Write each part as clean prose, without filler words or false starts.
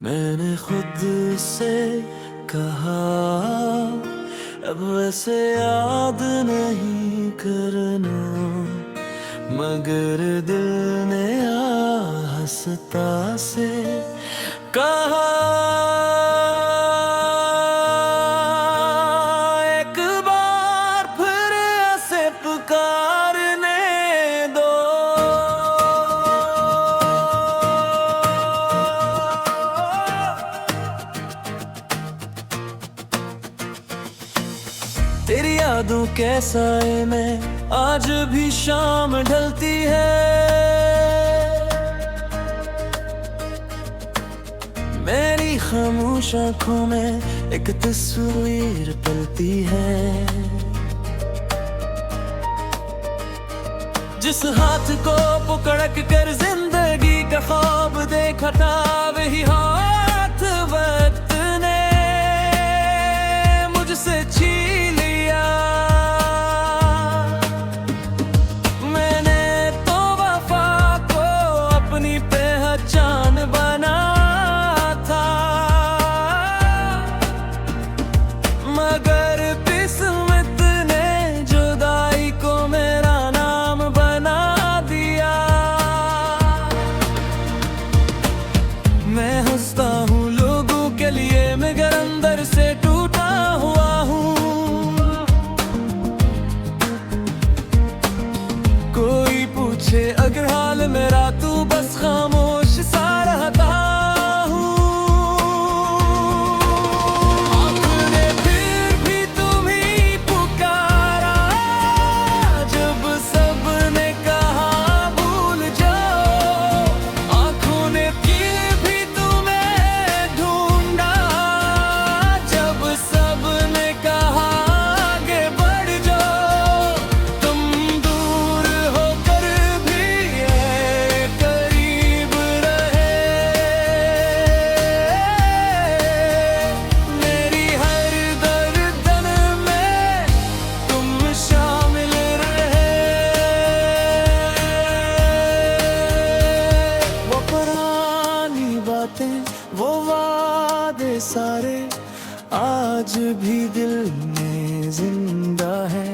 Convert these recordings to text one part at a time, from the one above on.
मैंने खुद से कहा अब वैसे याद नहीं करना, मगर दिल ने आहिस्ता से कहा एक बार फिर ऐसे पुकारने दो। तेरी यादों के साए में आज भी शाम ढलती है, मेरी खामोश आंखों में एक तस्वीर पलती है। जिस हाथ को पकड़ कर जिंदगी का ख्वाब देखा था, वही हाथ वक्त ने मुझसे छीन लिया। मैंने तो वफा को अपनी पहचान बना था, मगर किस्मत ने जुदाई को मेरा नाम बना दिया। मैं हंसता हूँ लोगों के लिए, मगर अंदर से टूटा हुआ हूँ। कोई पूछे अगर हाल मेरा, तू बस खामोश सा रहता हूँ। आपने फिर भी तुम्ही पुकारा, जब सबने कहा भूल जाओ। आँखों ने फिर भी तुम्हें ढूंढा, जब सबने कहा आगे बढ़ जाओ। तुम दूर होकर भी ये करीब रहे, मेरी हर दर्दन में तुम शामिल रहे। वो पुरानी बातें, वो वादे सारे आज भी दिल में जिंदा है।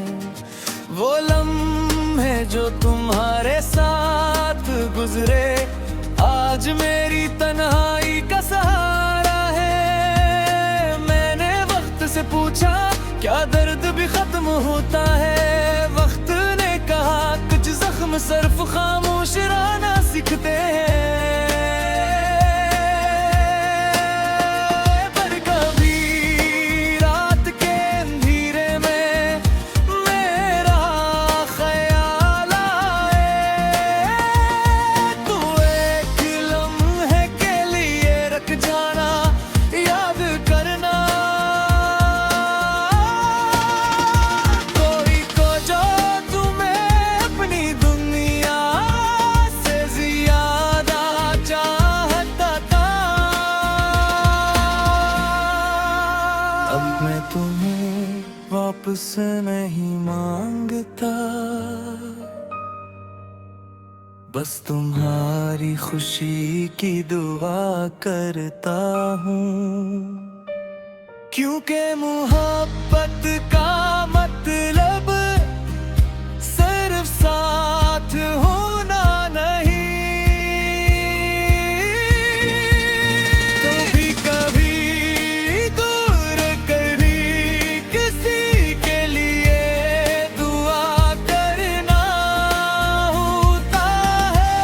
वो लम्हे जो तुम्हारे साथ गुजरे, आज मेरी तन्हाई का सहारा है। मैंने वक्त से पूछा क्या दर्द भी खत्म होता है, वक्त ने कहा कुछ जख्म सिर्फ खामोश रहना सीखते हैं। पर कभी रात के अंधेरे में मेरा ख्याल आए, तू एक लम्हे के लिए रख जाना, याद करना। कोई को जो तुम्हें अपनी दुनिया से ज्यादा चाहता था। अब मैं तुम्हें वापस नहीं मांगता, बस तुम्हारी खुशी की दुआ करता हूँ। क्योंकि मोहब्बत का मतलब सिर्फ साथ होना नहीं। कभी कभी दूर कभी किसी के लिए दुआ करना होता है।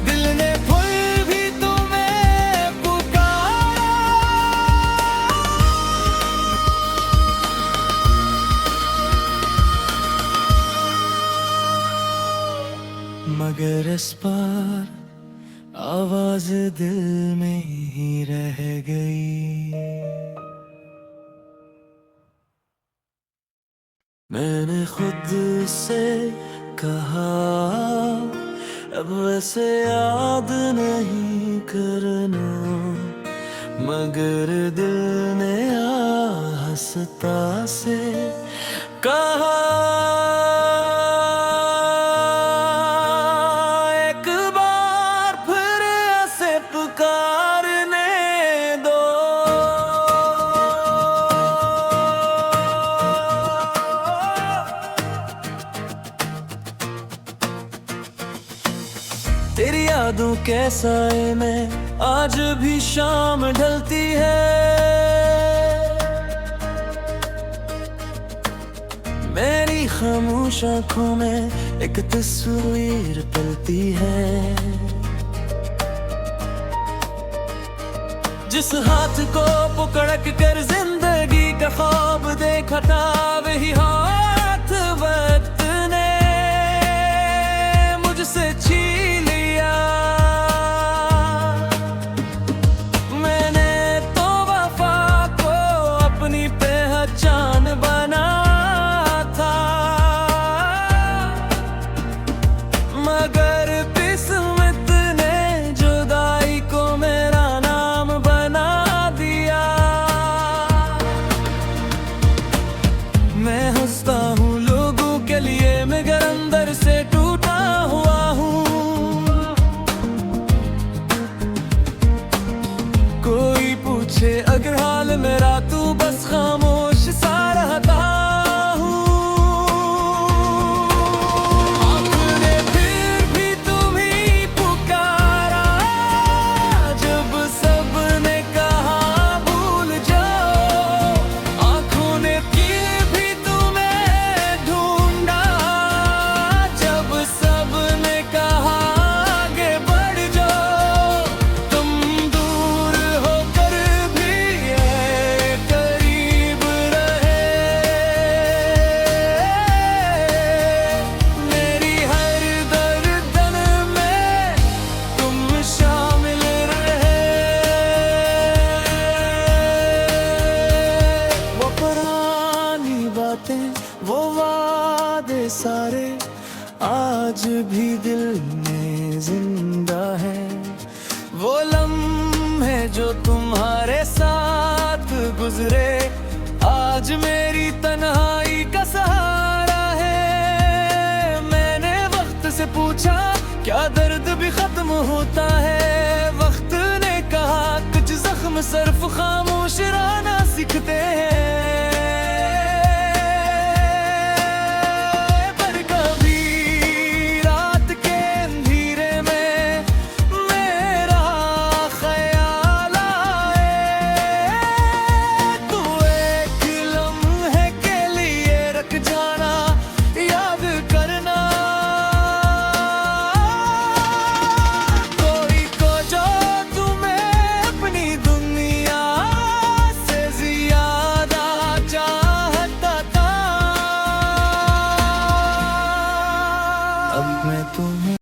दिल ने फिर भी तुम्हें पुकारा, मगर इस बार आवाज दिल में ही रह गई। मैंने खुद से कहा अब वैसे याद नहीं करना, मगर दिल ने आहिस्ता से कहा तेरी यादों के साए में आज भी शाम ढलती है। मेरी खामोश आंखों में एक तस्वीर पलती है। जिस हाथ को पकड़ कर जिंदगी का ख्वाब देखा था, वही हाथ वक्त ने मुझसे छीन लिया। मैंने तो वफा को अपनी पहचान बना था, मगर किस्मत ने जुदाई को मेरा नाम बना दिया। मैं हंसता हूँ लोगों के लिए, मगर अंदर से टूटा हुआ हूँ। कोई पूछे अगर हाल मेरा, तू बस खामोश सा रहता हूँ। आँखों फिर भी तुम्हीं पुकारा, जब सबने कहा भूल जाओ। आँखों ने फिर भी तुम्हें ढूंढा, जब सबने कहा आगे बढ़ जाओ। तुम दूर होकर भी ये करीब रहे, मेरी हर दर्दन में तुम शामिल रहे। वो पुरानी बातें, वो वादे सारे आज भी दिल में जिंदा है। वो लम्हे जो तुम्हारे साथ गुजरे, आज मेरी तन्हाई का सहारा है। मैंने वक्त से पूछा क्या दर्द भी खत्म होता है। वक्त ने कहा कुछ जख्म सिर्फ खामोश रहना सीखते हैं।